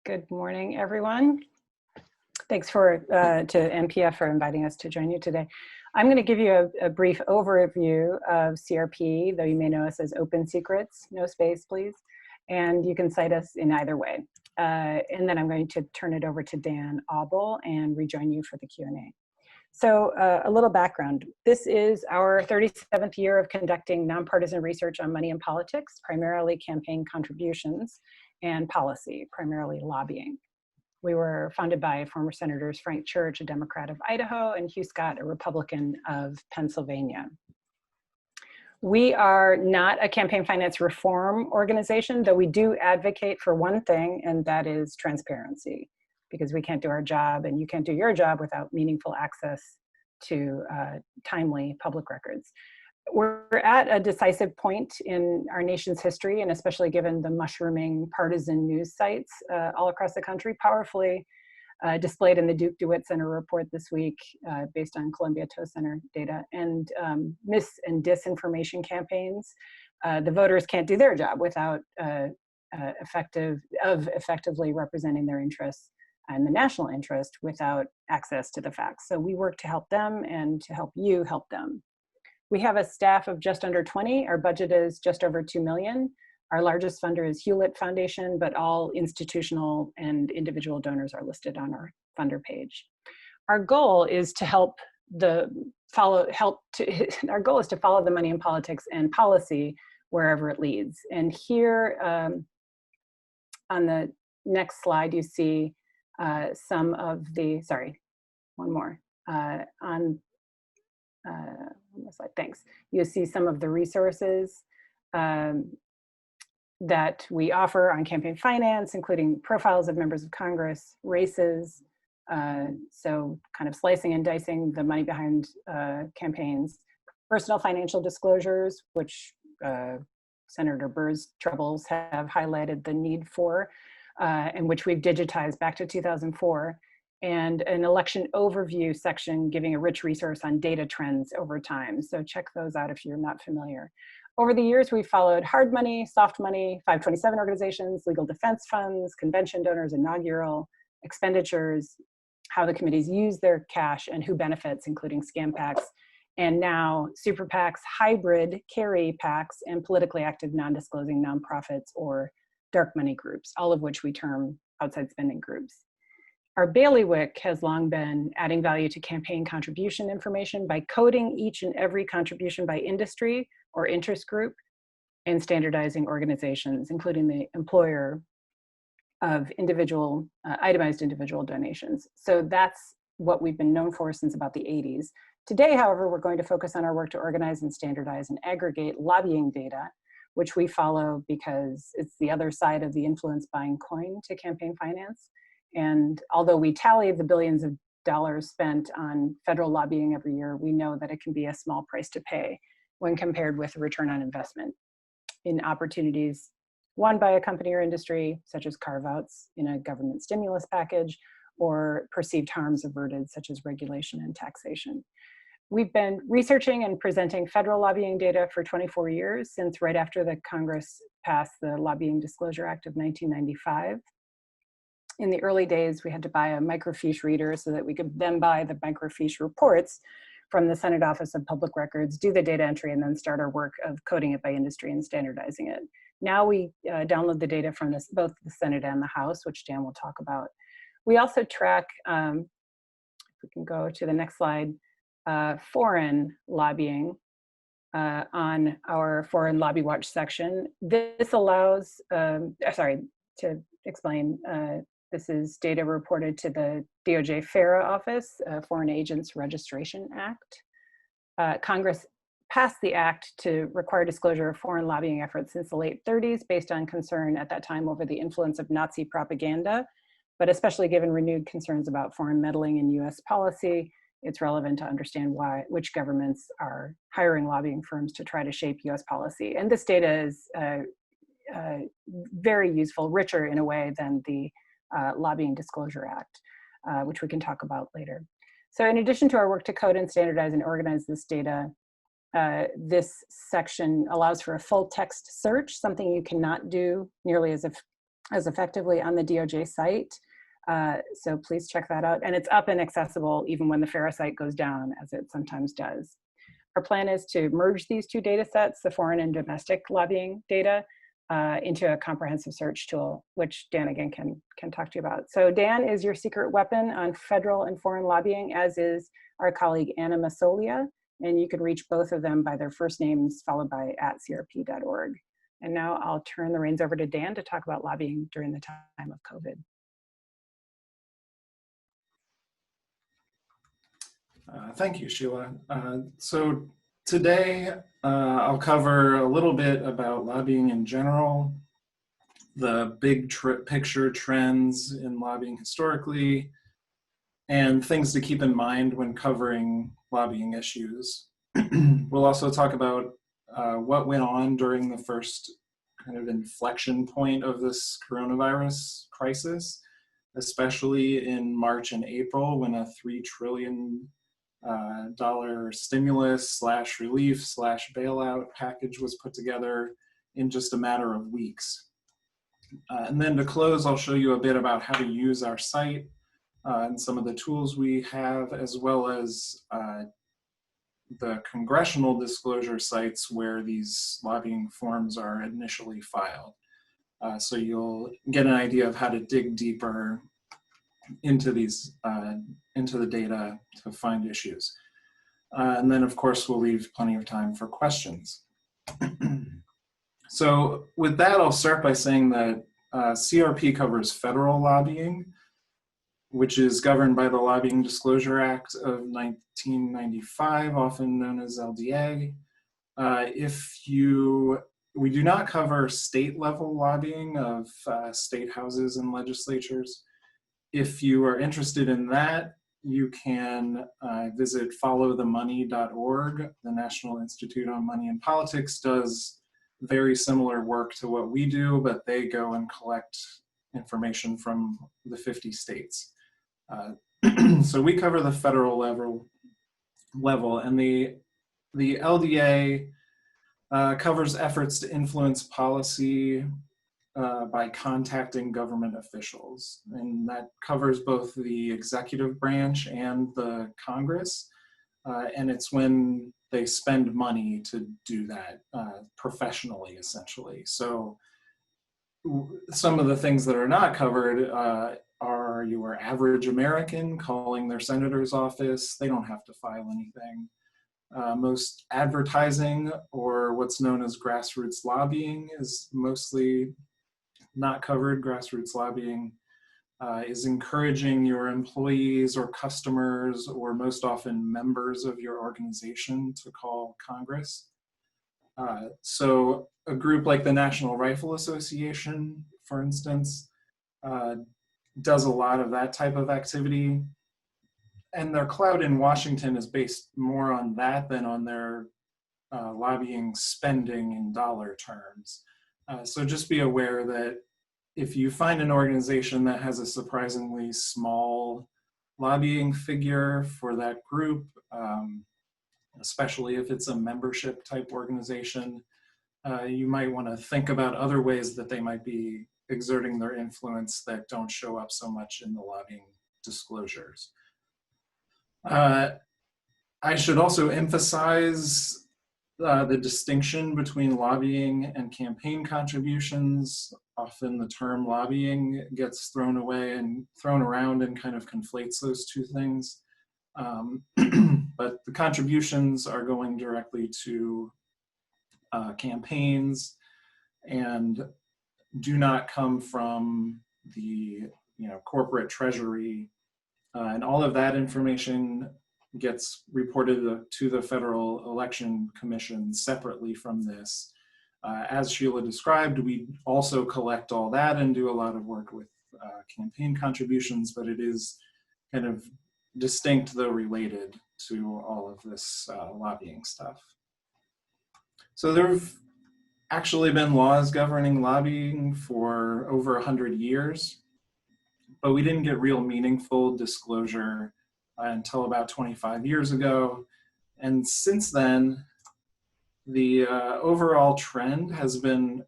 Good morning, everyone. Thanks to NPF for inviting us to join you today. I'm going to give you a brief overview of CRP, though you may know us as Open Secrets, no space, please. And you can cite us in either way. And then I'm going to turn it over to Dan Auble and rejoin you for the Q&A. So a little background. This is our 37th year of conducting nonpartisan research on money and politics, primarily campaign contributions, and policy, primarily lobbying. We were founded by former Senators Frank Church, a Democrat of Idaho, and Hugh Scott, a Republican of Pennsylvania. We are not a campaign finance reform organization, though we do advocate for one thing, and that is transparency, because we can't do our job and you can't do your job without meaningful access to timely public records. We're at a decisive point in our nation's history, and especially given the mushrooming partisan news sites all across the country, powerfully displayed in the Duke DeWitt Center report this week based on Columbia Tow Center data, and mis and disinformation campaigns. The voters can't do their job without effectively representing their interests and the national interest without access to the facts. So we work to help them and to help you help them. We have a staff of just under 20. Our budget is just over 2 million. Our largest funder is Hewlett Foundation, but all institutional and individual donors are listed on our funder page. Our goal is to follow the money in politics and policy wherever it leads. And here on the next slide, you see some of the, thanks. You'll see some of the resources that we offer on campaign finance, including profiles of members of Congress, races, so kind of slicing and dicing the money behind campaigns, personal financial disclosures, which Senator Burr's troubles have highlighted the need for, and which we've digitized back to 2004, and an election overview section giving a rich resource on data trends over time. So check those out if you're not familiar. Over the years, we've followed hard money, soft money, 527 organizations, legal defense funds, convention donors, inaugural expenditures, how the committees use their cash and who benefits, including scam PACs, and now super PACs, hybrid carry PACs, and politically active non-disclosing nonprofits or dark money groups, all of which we term outside spending groups. Our bailiwick has long been adding value to campaign contribution information by coding each and every contribution by industry or interest group and standardizing organizations, including the employer of individual, itemized individual donations. So that's what we've been known for since about the 80s. Today, however, we're going to focus on our work to organize and standardize and aggregate lobbying data, which we follow because it's the other side of the influence buying coin to campaign finance. And although we tally the billions of dollars spent on federal lobbying every year, we know that it can be a small price to pay when compared with the return on investment in opportunities won by a company or industry, such as carve-outs in a government stimulus package, or perceived harms averted, such as regulation and taxation. We've been researching and presenting federal lobbying data for 24 years, since right after the Congress passed the Lobbying Disclosure Act of 1995. In the early days, we had to buy a microfiche reader so that we could then buy the microfiche reports from the Senate Office of Public Records, do the data entry, and then start our work of coding it by industry and standardizing it. Now we download the data from both the Senate and the House, which Dan will talk about. We also track, if we can go to the next slide, foreign lobbying on our Foreign Lobby Watch section. This allows, to explain, this is data reported to the DOJ FARA office, Foreign Agents Registration Act. Congress passed the act to require disclosure of foreign lobbying efforts since the late 30s based on concern at that time over the influence of Nazi propaganda, but especially given renewed concerns about foreign meddling in US policy, it's relevant to understand which governments are hiring lobbying firms to try to shape US policy. And this data is very useful, richer in a way than the Lobbying Disclosure Act, which we can talk about later. So in addition to our work to code and standardize and organize this data, this section allows for a full text search, something you cannot do nearly as as effectively on the DOJ site. So please check that out. And it's up and accessible even when the FARA site goes down, as it sometimes does. Our plan is to merge these two data sets, the foreign and domestic lobbying data, into a comprehensive search tool, which Dan again can talk to you about. So Dan is your secret weapon on federal and foreign lobbying, as is our colleague Anna Masolia, and you can reach both of them by their first names followed by @crp.org. And now I'll turn the reins over to Dan to talk about lobbying during the time of COVID. Thank you, Sheila. So today I'll cover a little bit about lobbying in general, the big picture trends in lobbying historically, and things to keep in mind when covering lobbying issues. We'll also talk about what went on during the first kind of inflection point of this coronavirus crisis, especially in March and April when a $3 trillion stimulus / relief / bailout package was put together in just a matter of weeks. And then to close, I'll show you a bit about how to use our site and some of the tools we have, as well as the congressional disclosure sites where these lobbying forms are initially filed. So you'll get an idea of how to dig deeper into these, into the data to find issues. And then of course, we'll leave plenty of time for questions. So with that, I'll start by saying that CRP covers federal lobbying, which is governed by the Lobbying Disclosure Act of 1995, often known as LDA. We do not cover state level lobbying of state houses and legislatures. If you are interested in that, you can visit followthemoney.org. The National Institute on Money and Politics does very similar work to what we do, but they go and collect information from the 50 states. So we cover the federal level, and the LDA covers efforts to influence policy by contacting government officials. And that covers both the executive branch and the Congress. And it's when they spend money to do that professionally, essentially. So some of the things that are not covered are your average American calling their senator's office. They don't have to file anything. Most advertising, or what's known as grassroots lobbying, is mostly not covered. Grassroots lobbying is encouraging your employees or customers, or most often members of your organization, to call Congress. So a group like the National Rifle Association, for instance, does a lot of that type of activity. And their clout in Washington is based more on that than on their lobbying spending in dollar terms. So just be aware that if you find an organization that has a surprisingly small lobbying figure for that group, especially if it's a membership type organization, you might want to think about other ways that they might be exerting their influence that don't show up so much in the lobbying disclosures. I should also emphasize the distinction between lobbying and campaign contributions. Often the term lobbying gets thrown around and kind of conflates those two things. But the contributions are going directly to campaigns and do not come from the corporate treasury. And all of that information gets reported to the Federal Election Commission separately from this. As Sheila described, we also collect all that and do a lot of work with campaign contributions, but it is kind of distinct though related to all of this lobbying stuff. So there have actually been laws governing lobbying for over 100 years, but we didn't get real meaningful disclosure until about 25 years ago. And since then, the overall trend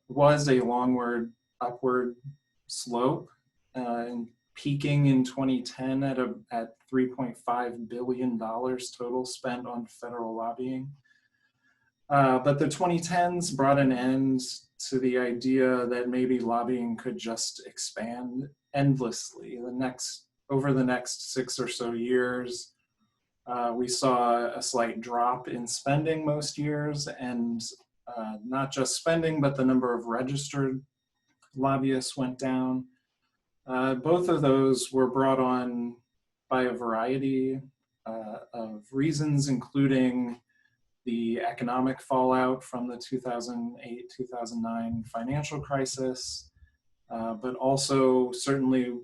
was a upward slope, and peaking in 2010 at $3.5 billion total spent on federal lobbying. But the 2010s brought an end to the idea that maybe lobbying could just expand endlessly. Over the next 6 or so years, we saw a slight drop in spending most years, and not just spending, but the number of registered lobbyists went down. Both of those were brought on by a variety of reasons, including the economic fallout from the 2008-2009 financial crisis, but also certainly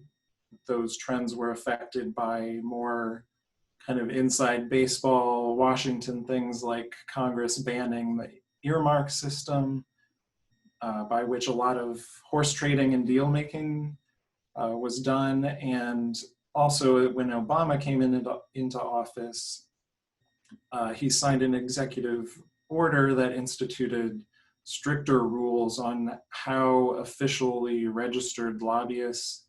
those trends were affected by more kind of inside baseball, Washington things like Congress banning the earmark system, by which a lot of horse trading and deal making was done. And also when Obama came into office, he signed an executive order that instituted stricter rules on how officially registered lobbyists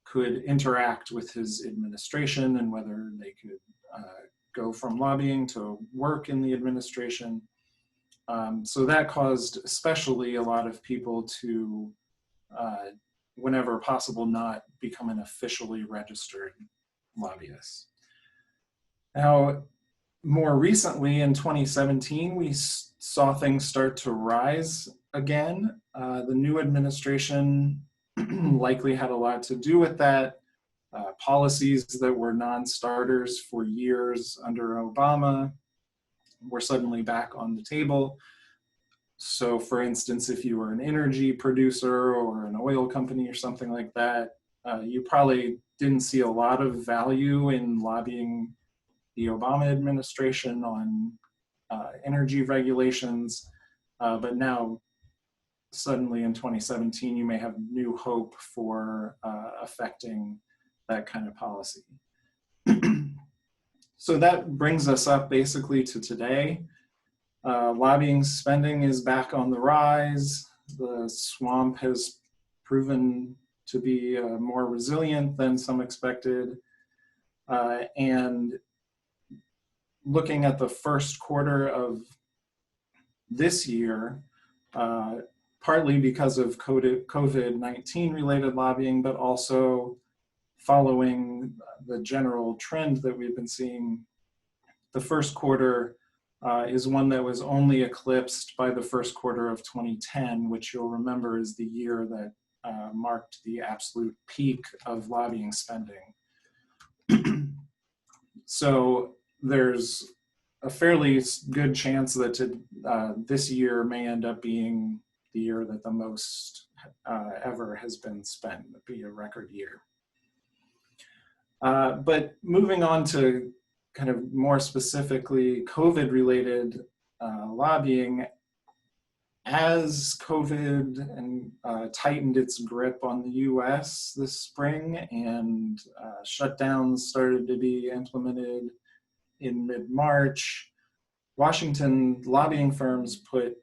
could interact with his administration and whether they could go from lobbying to work in the administration. So that caused especially a lot of people to, whenever possible, not become an officially registered lobbyist. Now, more recently in 2017, we saw things start to rise again. The new administration likely had a lot to do with that. Policies that were non-starters for years under Obama were suddenly back on the table. So for instance, if you were an energy producer or an oil company or something like that, you probably didn't see a lot of value in lobbying the Obama administration on energy regulations, but now suddenly in 2017, you may have new hope for affecting that kind of policy. So that brings us up basically to today. Lobbying spending is back on the rise. The swamp has proven to be more resilient than some expected. And looking at the first quarter of this year, partly because of COVID-19 related lobbying, but also following the general trend that we've been seeing, the first quarter is one that was only eclipsed by the first quarter of 2010, which you'll remember is the year that marked the absolute peak of lobbying spending. So there's a fairly good chance that this year may end up being the year that the most ever has been spent, be a record year. But moving on to kind of more specifically COVID-related lobbying, as COVID tightened its grip on the US this spring and shutdowns started to be implemented in mid-March, Washington lobbying firms put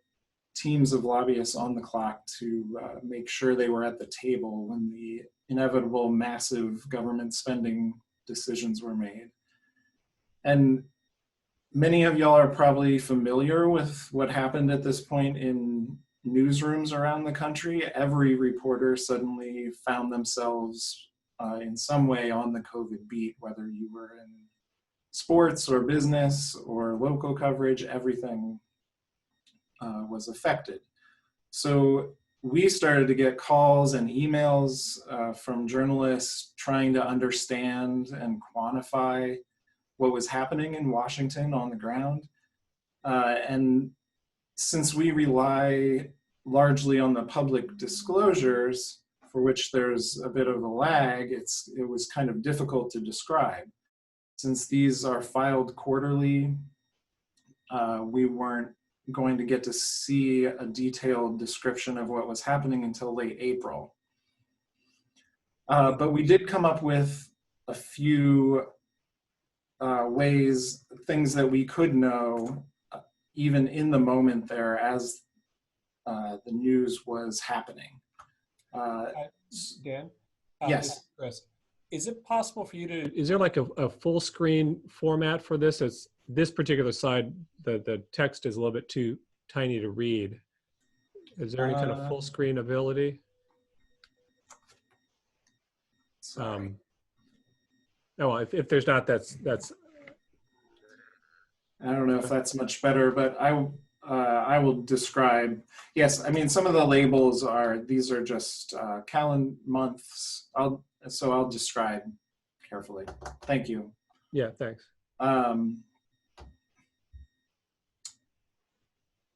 teams of lobbyists on the clock to make sure they were at the table when the inevitable massive government spending decisions were made. And many of y'all are probably familiar with what happened at this point in newsrooms around the country. Every reporter suddenly found themselves in some way on the COVID beat, whether you were in sports or business or local coverage, everything was affected. So we started to get calls and emails from journalists trying to understand and quantify what was happening in Washington on the ground. And since we rely largely on the public disclosures, for which there's a bit of a lag, it was kind of difficult to describe. Since these are filed quarterly, we weren't going to get to see a detailed description of what was happening until late April. But we did come up with a few ways, things that we could know even in the moment there as the news was happening. Dan? Yes. This is Chris. Is it possible for you to, is there like a full screen format for this? As this particular slide, the text is a little bit too tiny to read. Is there any kind of full screen ability? Sorry. No, if there's not, that's. I don't know if that's much better, but I will describe. Yes, I mean, some of the labels these are just calendar months. I'll describe carefully. Thank you. Yeah, thanks.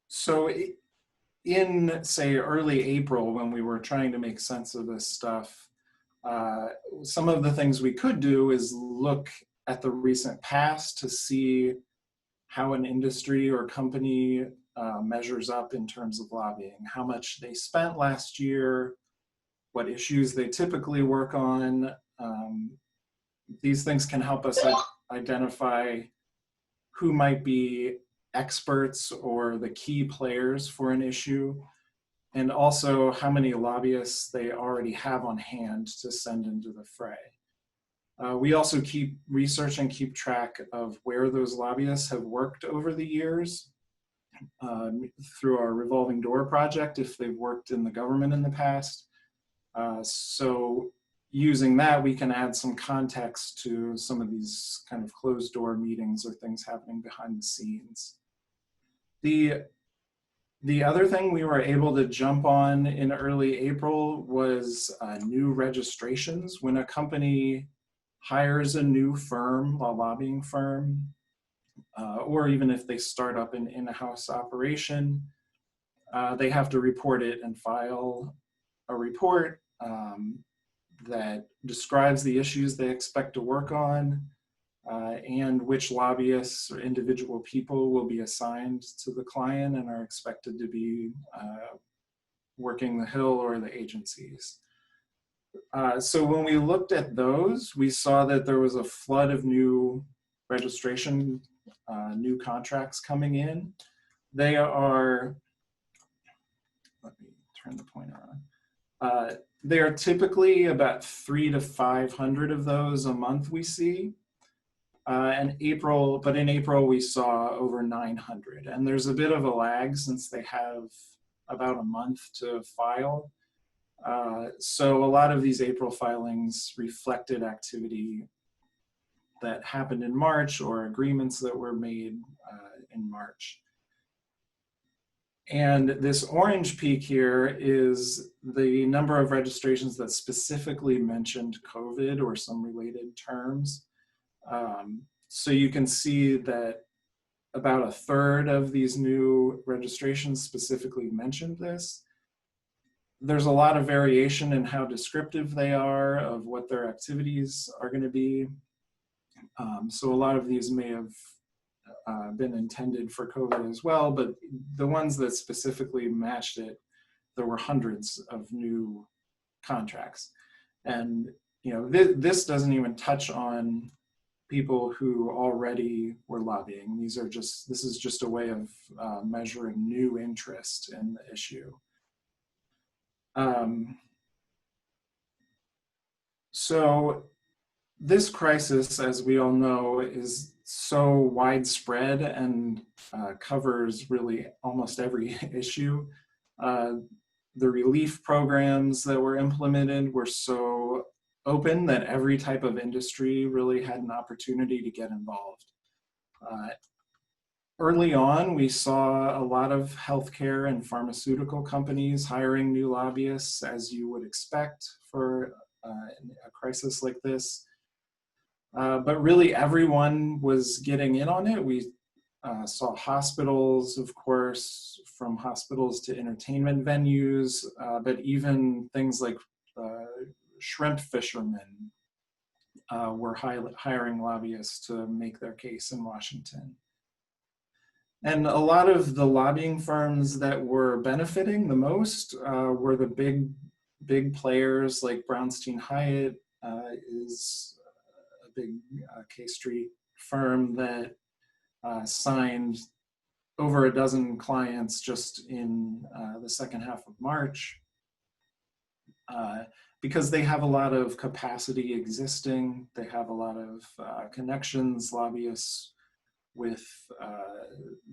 So in, say, early April, when we were trying to make sense of this stuff, some of the things we could do is look at the recent past to see how an industry or company measures up in terms of lobbying, how much they spent last year, what issues they typically work on. These things can help us identify who might be experts or the key players for an issue, and also how many lobbyists they already have on hand to send into the fray. We also keep research and keep track of where those lobbyists have worked over the years through our revolving door project, if they've worked in the government in the past. So using that, we can add some context to some of these kind of closed door meetings or things happening behind the scenes. The other thing we were able to jump on in early April was new registrations. When a company hires a new firm, a lobbying firm, or even if they start up an in-house operation, they have to report it and file a report that describes the issues they expect to work on and which lobbyists or individual people will be assigned to the client and are expected to be working the Hill or the agencies. So when we looked at those, we saw that there was a flood of new registration, new contracts coming in. They are, let me turn the pointer on. They are typically about 300 to 500 of those a month we see. But in April we saw over 900. And there's a bit of a lag since they have about a month to file. So a lot of these April filings reflected activity that happened in March or agreements that were made in March. And this orange peak here is the number of registrations that specifically mentioned COVID or some related terms. So you can see that about a third of these new registrations specifically mentioned this. There's a lot of variation in how descriptive they are of what their activities are going to be. So a lot of these may have been intended for COVID as well, but the ones that specifically matched it, there were hundreds of new contracts. And you know, this doesn't even touch on people who already were lobbying. This is just a way of measuring new interest in the issue. So this crisis, as we all know, is so widespread and covers really almost every issue. The relief programs that were implemented were so open that every type of industry really had an opportunity to get involved. Early on, we saw a lot of healthcare and pharmaceutical companies hiring new lobbyists, as you would expect for a crisis like this. But really everyone was getting in on it. We saw hospitals, of course, from hospitals to entertainment venues, but even things like shrimp fishermen were hiring lobbyists to make their case in Washington. And a lot of the lobbying firms that were benefiting the most were the big players, like Brownstein Hyatt is a big K Street firm that signed over a dozen clients just in the second half of March. because they have a lot of capacity existing. They have a lot of connections, lobbyists with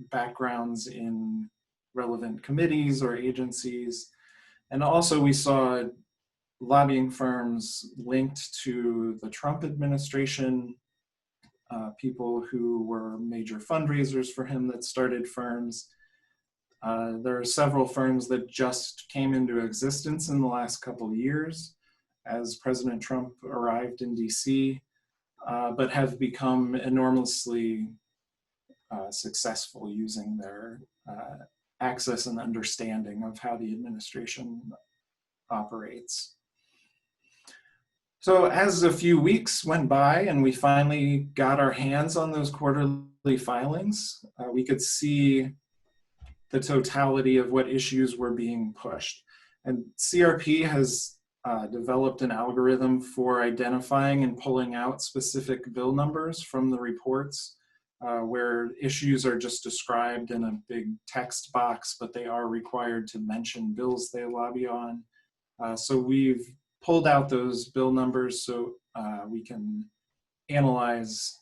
backgrounds in relevant committees or agencies. And also we saw lobbying firms linked to the Trump administration, people who were major fundraisers for him that started firms. There are several firms that just came into existence in the last couple of years as President Trump arrived in DC, but have become enormously successful using their access and understanding of how the administration operates. So as a few weeks went by and we finally got our hands on those quarterly filings, we could see the totality of what issues were being pushed. And CRP has developed an algorithm for identifying and pulling out specific bill numbers from the reports, where issues are just described in a big text box, but they are required to mention bills they lobby on. So we've pulled out those bill numbers so we can analyze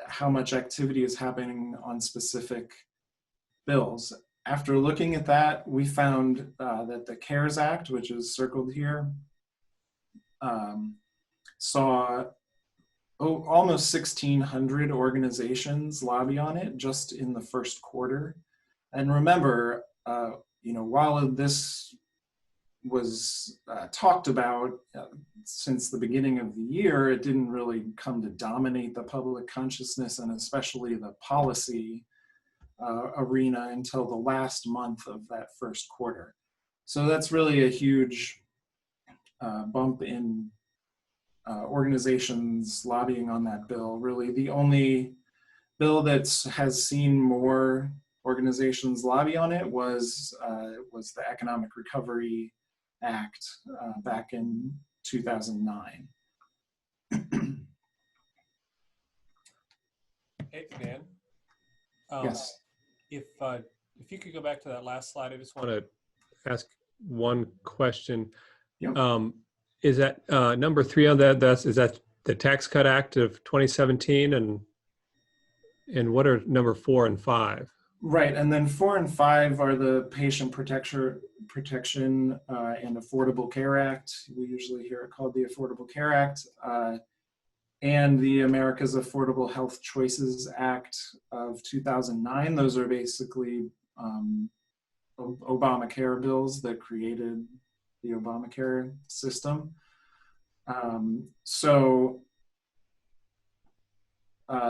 how much activity is happening on specific bills. After looking at that, we found that the CARES Act, which is circled here, saw almost 1,600 organizations lobby on it just in the first quarter. And remember, while this was talked about since the beginning of the year, it didn't really come to dominate the public consciousness and especially the policy arena until the last month of that first quarter. So that's really a huge bump in organizations lobbying on that bill. Really the only bill that has seen more organizations lobby on it was the Economic Recovery Act back in 2009. Hey, Dan. Yes. If you could go back to that last slide, I just want to ask one question. Yep. Is that number 3 on that? Is that the Tax Cut Act of 2017, and what are number 4 and 5? Right, and then 4 and 5 are the Patient Protection and Affordable Care Act. We usually hear it called the Affordable Care Act, and the America's Affordable Health Choices Act of 2009. Those are basically Obamacare bills that created the Obamacare system.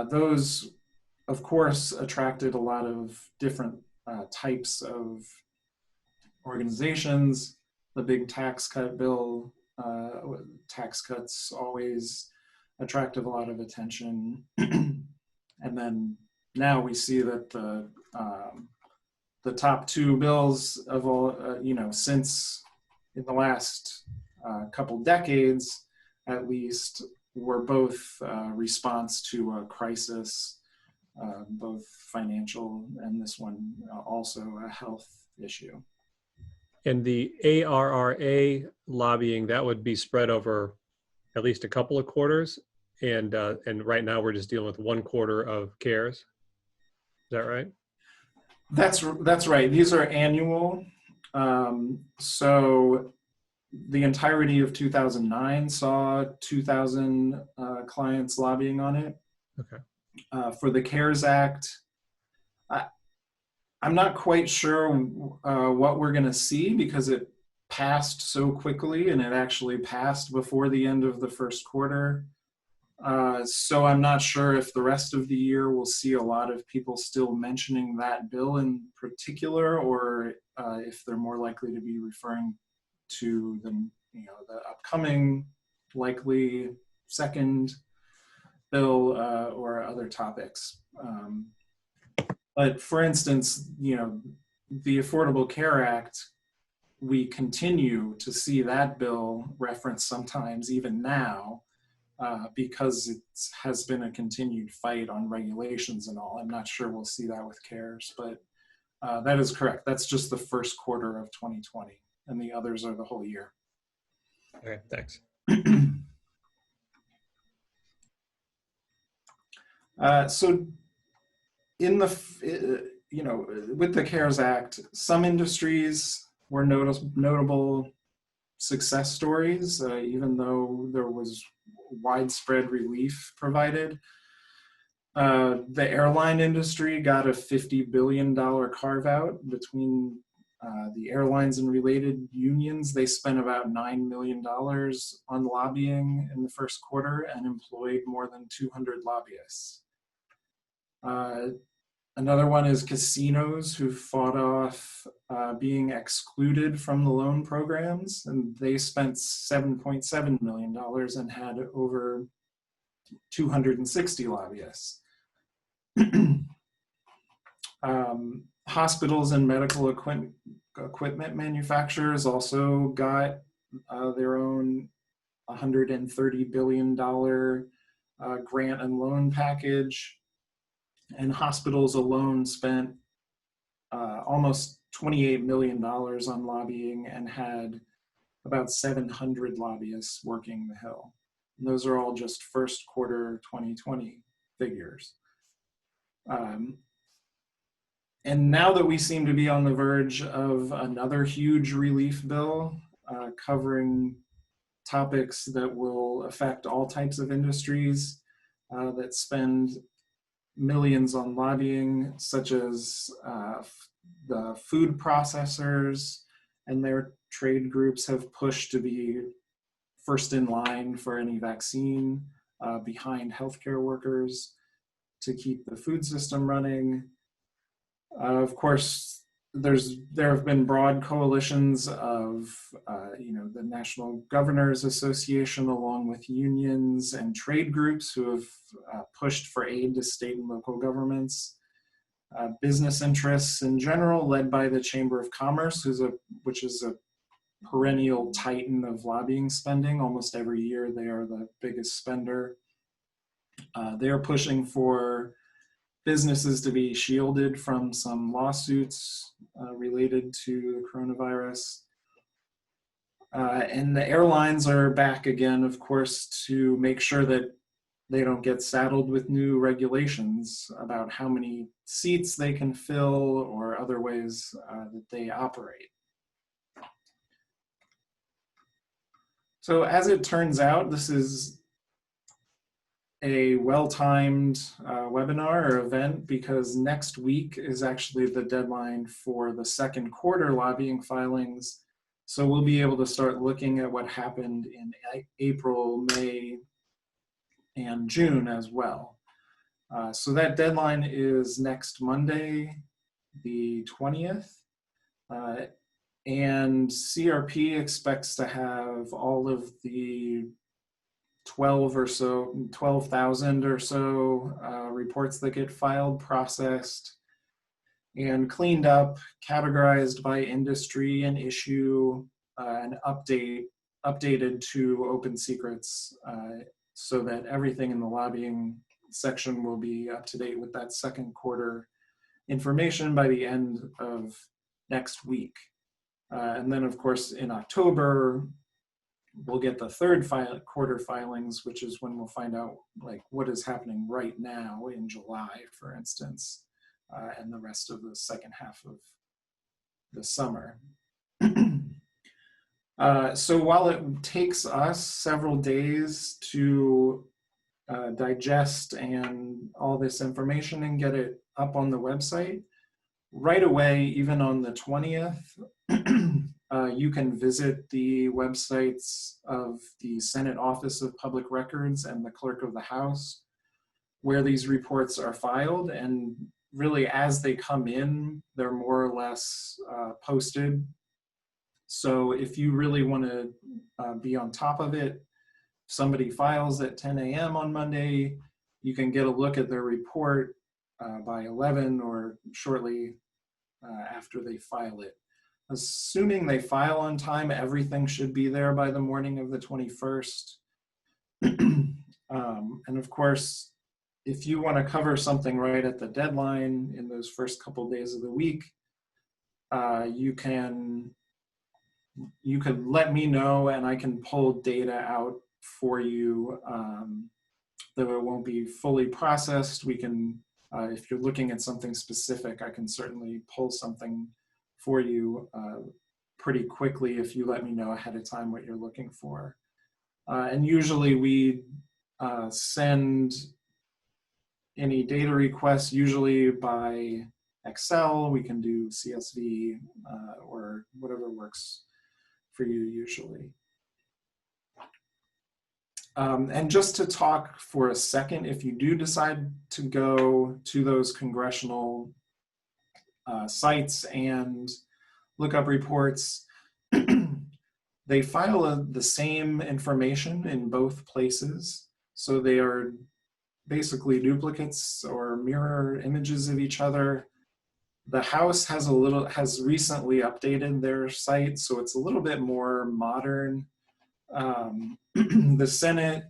Those, of course, attracted a lot of different types of organizations. The big tax cut bill, tax cuts always attracted a lot of attention. And then now we see that the top 2 bills of all, since in the last couple decades, at least, were both response to a crisis, both financial and this one also a health issue. And the ARRA lobbying, that would be spread over at least a couple of quarters, and right now we're just dealing with 1 quarter of CARES. Is that right? That's right. These are annual. So the entirety of 2009 saw 2,000 clients lobbying on it. Okay. For the CARES Act, I'm not quite sure what we're going to see because it passed so quickly, and it actually passed before the end of the first quarter. So I'm not sure if the rest of the year we'll see a lot of people still mentioning that bill in particular, or if they're more likely to be referring to the upcoming likely second bill or other topics. But for instance, the Affordable Care Act, we continue to see that bill referenced sometimes even now because it has been a continued fight on regulations and all. I'm not sure we'll see that with CARES, but that is correct. That's just the first quarter of 2020, and the others are the whole year. Okay, thanks. So in the, with the CARES Act, some industries were notable success stories, even though there was widespread relief provided. The airline industry got a $50 billion carve out between the airlines and related unions. They spent about $9 million on lobbying in the first quarter and employed more than 200 lobbyists. Another one is casinos, who fought off being excluded from the loan programs, and they spent $7.7 million and had over 260 lobbyists. Hospitals and medical equipment manufacturers also got their own $130 billion grant and loan package. And hospitals alone spent almost $28 million on lobbying and had about 700 lobbyists working the Hill. And those are all just first quarter 2020 figures. And now that we seem to be on the verge of another huge relief bill covering topics that will affect all types of industries that spend millions on lobbying, such as the food processors and their trade groups have pushed to be first in line for any vaccine behind healthcare workers to keep the food system running. Of course, there have been broad coalitions of the National Governors Association, along with unions and trade groups, who have pushed for aid to state and local governments. Business interests in general, led by the Chamber of Commerce, which is a perennial titan of lobbying spending. Almost every year they are the biggest spender. They are pushing for businesses to be shielded from some lawsuits related to the coronavirus. And the airlines are back again, of course, to make sure that they don't get saddled with new regulations about how many seats they can fill or other ways that they operate. So as it turns out, this is a well-timed webinar or event, because next week is actually the deadline for the second quarter lobbying filings. So we'll be able to start looking at what happened in April, May, and June as well. So that deadline is next Monday, the 20th. And CRP expects to have all of the 12,000 or so reports that get filed, processed, and cleaned up, categorized by industry and issue, and updated to open secrets, so that everything in the lobbying section will be up to date with that second quarter information by the end of next week. And then, of course, in October, we'll get the third quarter filings, which is when we'll find out like what is happening right now in July, for instance, and the rest of the second half of the summer. So while it takes us several days to digest and all this information and get it up on the website, right away, even on the 20th, you can visit the websites of the Senate Office of Public Records and the Clerk of the House, where these reports are filed. And really, as they come in, they're more or less posted. So if you really want to be on top of it, somebody files at 10 a.m. on Monday, you can get a look at their report by 11 or shortly after they file it. Assuming they file on time, everything should be there by the morning of the 21st. And of course, if you want to cover something right at the deadline in those first couple days of the week, you can you could let me know and I can pull data out for you. Though it won't be fully processed, we can, if you're looking at something specific, I can certainly pull something for you pretty quickly if you let me know ahead of time what you're looking for. And usually we send any data requests usually by Excel. We can do CSV or whatever works for you usually. And just to talk for a second, if you do decide to go to those congressional sites and look up reports, they file the same information in both places. So they are basically duplicates or mirror images of each other. The House has recently updated their site, so it's a little bit more modern. The Senate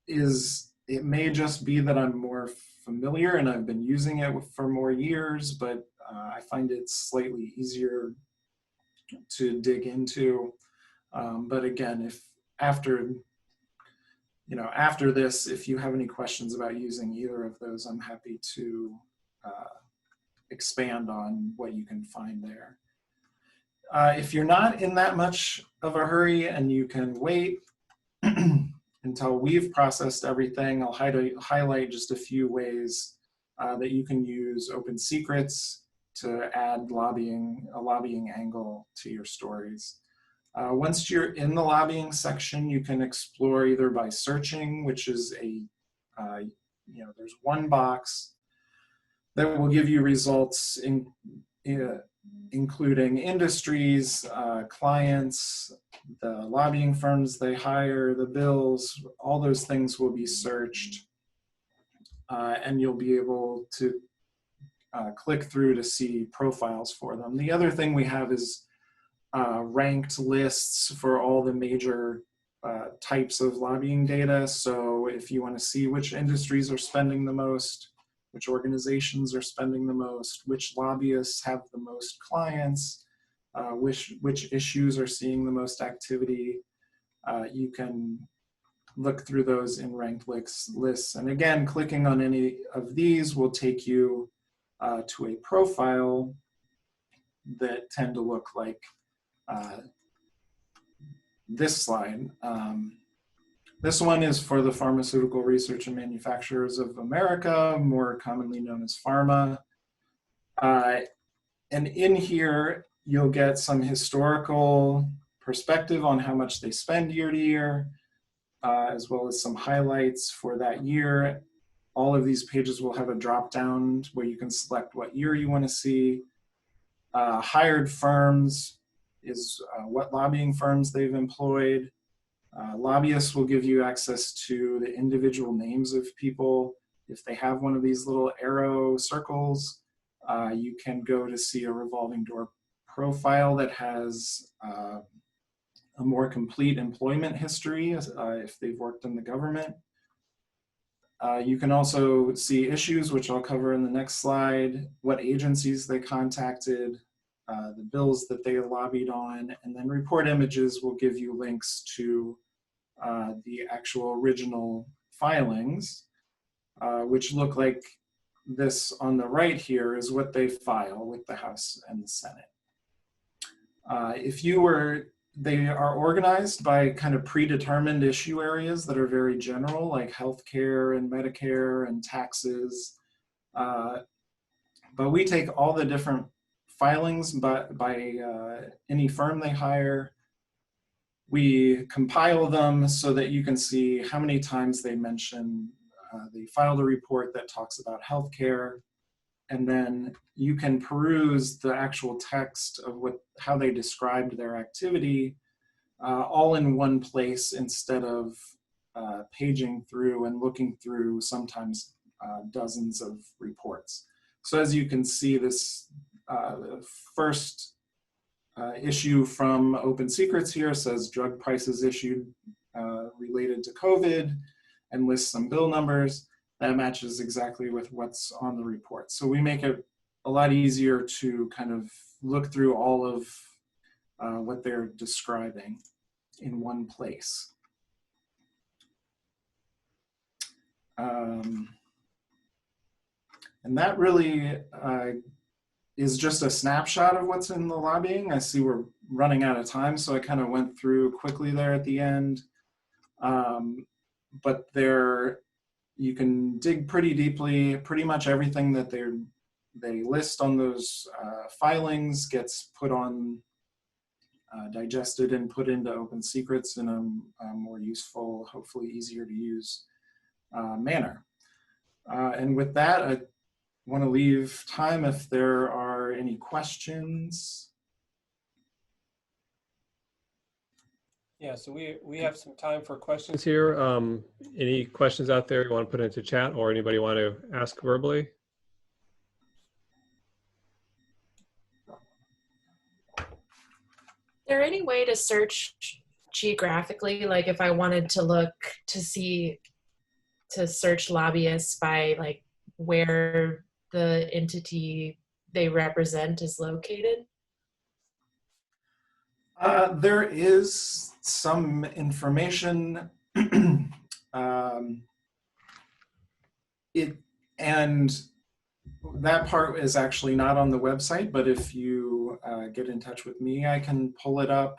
it may just be that I'm more familiar and I've been using it for more years, but I find it slightly easier to dig into. But again, if after this, if you have any questions about using either of those, I'm happy to expand on what you can find there. If you're not in that much of a hurry and you can wait until we've processed everything, I'll highlight just a few ways that you can use open secrets to add a lobbying angle to your stories. Once you're in the lobbying section, you can explore either by searching, which is there's one box that will give you results including industries, clients, the lobbying firms they hire, the bills, all those things will be searched. And you'll be able to click through to see profiles for them. The other thing we have is ranked lists for all the major types of lobbying data. So if you want to see which industries are spending the most, which organizations are spending the most, which lobbyists have the most clients, which issues are seeing the most activity, you can look through those in ranked lists. And again, clicking on any of these will take you to a profile that tend to look like this slide. This one is for the Pharmaceutical Research and Manufacturers of America, more commonly known as PhRMA. And in here, you'll get some historical perspective on how much they spend year to year, as well as some highlights for that year. All of these pages will have a drop down where you can select what year you want to see. Hired firms is what lobbying firms they've employed. Lobbyists will give you access to the individual names of people. If they have one of these little arrow circles, you can go to see a revolving door profile that has a more complete employment history if they've worked in the government. You can also see issues, which I'll cover in the next slide, what agencies they contacted, the bills that they lobbied on, and then report images will give you links to the actual original filings, which look like this on the right here is what they file with the House and the Senate. They are organized by kind of predetermined issue areas that are very general, like healthcare and Medicare and taxes. But we take all the different filings by any firm they hire. We compile them so that you can see how many times they mention they filed a report that talks about healthcare, and then you can peruse the actual text of how they described their activity all in one place instead of paging through and looking through sometimes dozens of reports. So as you can see, this first issue from Open Secrets here says drug prices issued related to COVID and lists some bill numbers. That matches exactly with what's on the report. So we make it a lot easier to kind of look through all of what they're describing in one place. And that really is just a snapshot of what's in the lobbying. I see we're running out of time, so I kind of went through quickly there at the end. But there, you can dig pretty deeply. Pretty much everything that they list on those filings gets put on, digested and put into open secrets in a more useful, hopefully easier to use manner. And with that, I want to leave time if there are any questions. Yeah, so we have some time for questions here. Any questions out there you want to put into chat, or anybody want to ask verbally? Is there any way to search geographically? Like if I wanted to look to see, to search lobbyists by like where the entity they represent is located? There is some information. And that part is actually not on the website, but if you get in touch with me, I can pull it up.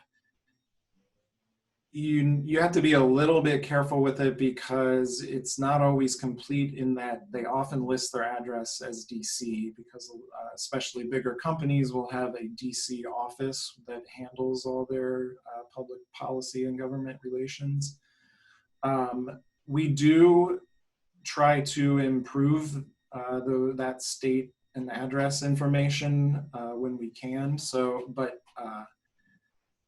You have to be a little bit careful with it because it's not always complete in that they often list their address as DC, because especially bigger companies will have a DC office that handles all their public policy and government relations. We do try to improve that state and address information when we can. So, but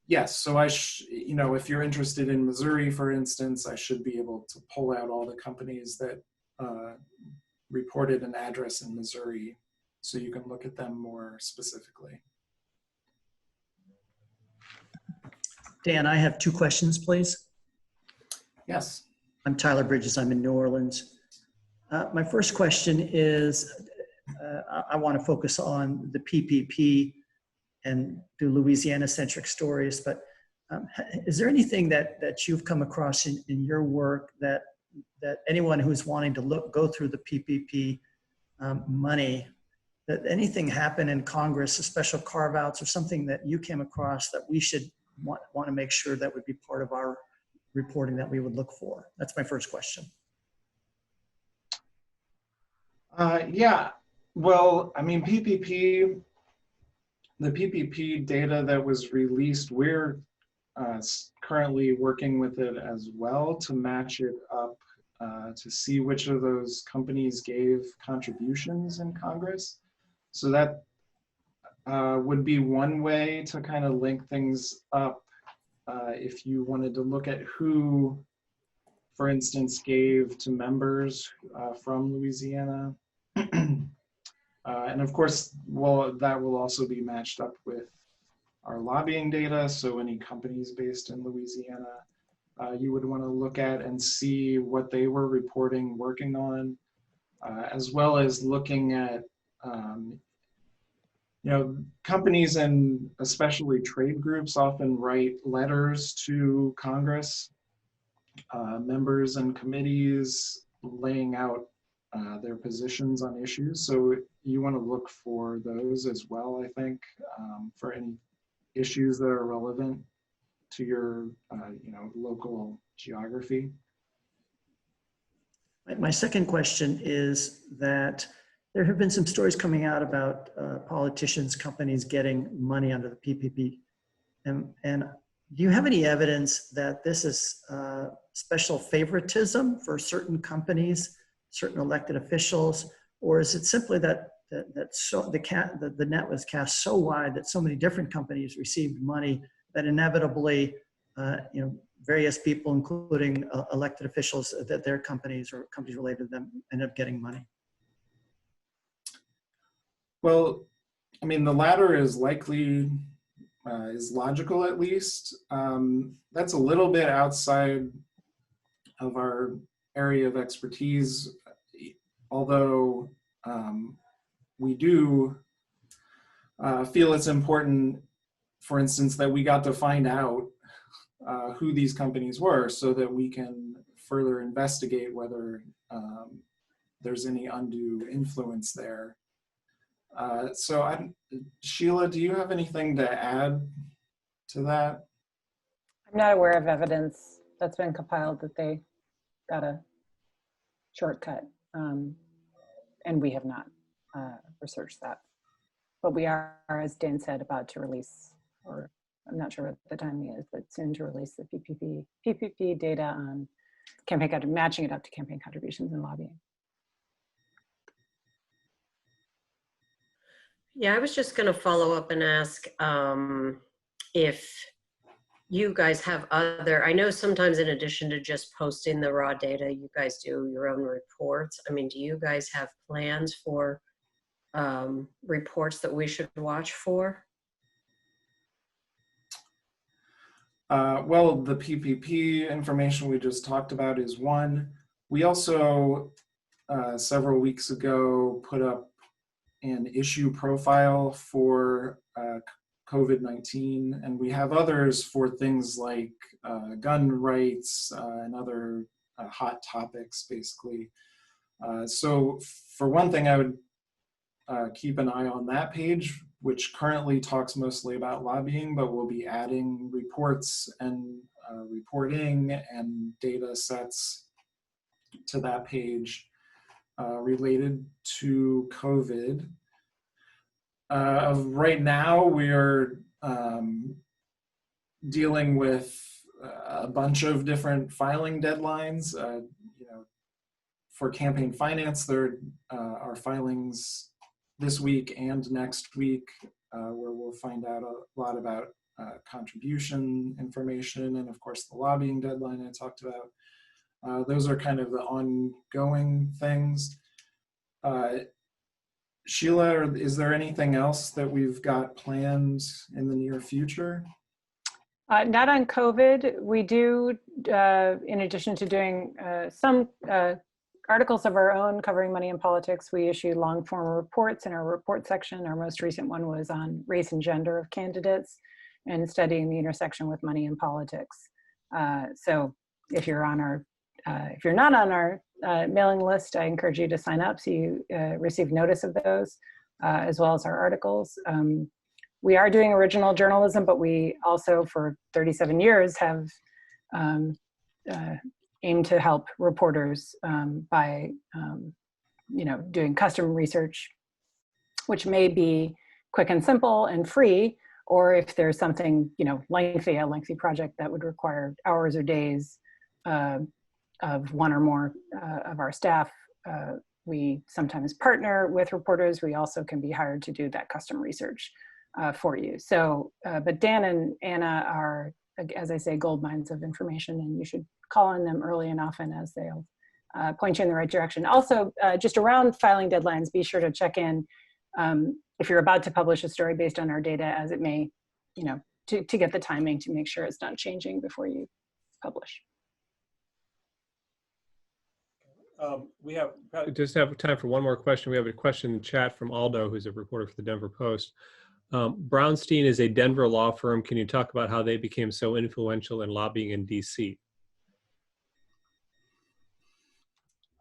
yes, so if you're interested in Missouri, for instance, I should be able to pull out all the companies that reported an address in Missouri, so you can look at them more specifically. Dan, I have 2 questions, please. Yes. I'm Tyler Bridges. I'm in New Orleans. My first question is, I want to focus on the PPP and do Louisiana-centric stories, but is there anything that you've come across in your work that anyone who's wanting to go through the PPP money, that anything happen in Congress, a special carve-outs or something that you came across that we should want to make sure that would be part of our reporting that we would look for? That's my first question. Yeah, well, I mean, the PPP data that was released, we're currently working with it as well to match it up to see which of those companies gave contributions in Congress. So that would be one way to kind of link things up if you wanted to look at who, for instance, gave to members from Louisiana. And of course, that will also be matched up with our lobbying data. So any companies based in Louisiana, you would want to look at and see what they were reporting, working on, as well as looking at, companies and especially trade groups often write letters to Congress, members and committees laying out their positions on issues. So you want to look for those as well, I think, for any issues that are relevant to your local geography. My second question is that there have been some stories coming out about politicians, companies getting money under the PPP. And do you have any evidence that this is special favoritism for certain companies, certain elected officials, or is it simply that the net was cast so wide that so many different companies received money that inevitably, various people, including elected officials, that their companies or companies related to them end up getting money? Well, I mean, the latter is likely, is logical at least. That's a little bit outside of our area of expertise, although we do feel it's important for instance, that we got to find out who these companies were so that we can further investigate whether there's any undue influence there. Sheila, do you have anything to add to that? I'm not aware of evidence that's been compiled that they got a shortcut, and we have not researched that. But we are, as Dan said, about to release, or I'm not sure what the timing is, but soon to release the PPP data on campaign, matching it up to campaign contributions and lobbying. Yeah, I was just going to follow up and ask if you guys have other, I know sometimes in addition to just posting the raw data, you guys do your own reports. I mean, do you guys have plans for reports that we should watch for? Well, the PPP information we just talked about is one. We also, several weeks ago, put up an issue profile for COVID-19, and we have others for things like gun rights and other hot topics, basically. So for one thing, I would keep an eye on that page, which currently talks mostly about lobbying, but we'll be adding reports and reporting and data sets to that page related to COVID. Right now, we're dealing with a bunch of different filing deadlines. For campaign finance, there are filings this week and next week, where we'll find out a lot about contribution information, and of course the lobbying deadline I talked about. Those are kind of the ongoing things. Sheila, is there anything else that we've got planned in the near future? Not on COVID. We do, in addition to doing some articles of our own covering money and politics, we issue long form reports in our report section. Our most recent one was on race and gender of candidates and studying the intersection with money and politics. So if you're on our, if you're not on our mailing list, I encourage you to sign up so you receive notice of those, as well as our articles. We are doing original journalism, but we also, for 37 years, have aimed to help reporters by, doing custom research, which may be quick and simple and free, or if there's something, lengthy, a lengthy project that would require hours or days of one or more of our staff. We sometimes partner with reporters. We also can be hired to do that custom research for you. So, but Dan and Anna are, as I say, gold mines of information, and you should call on them early and often as they'll point you in the right direction. Also, just around filing deadlines, be sure to check in if you're about to publish a story based on our data, as it may, to get the timing to make sure it's not changing before you publish. We have just have time for one more question. We have a question in the chat from Aldo, who's a reporter for the Denver Post. Brownstein is a Denver law firm. Can you talk about how they became so influential in lobbying in DC?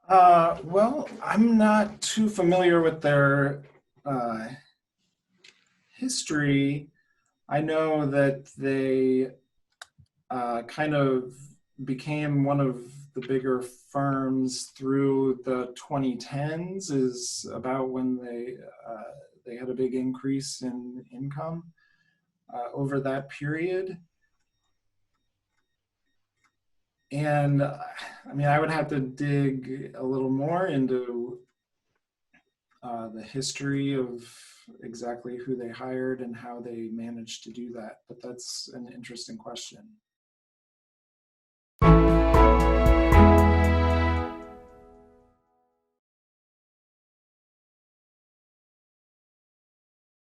Well, I'm not too familiar with their history. I know that they kind of became one of the bigger firms through the 2010s, is about when they had a big increase in income over that period. And I mean, I would have to dig a little more into the history of exactly who they hired and how they managed to do that, but that's an interesting question.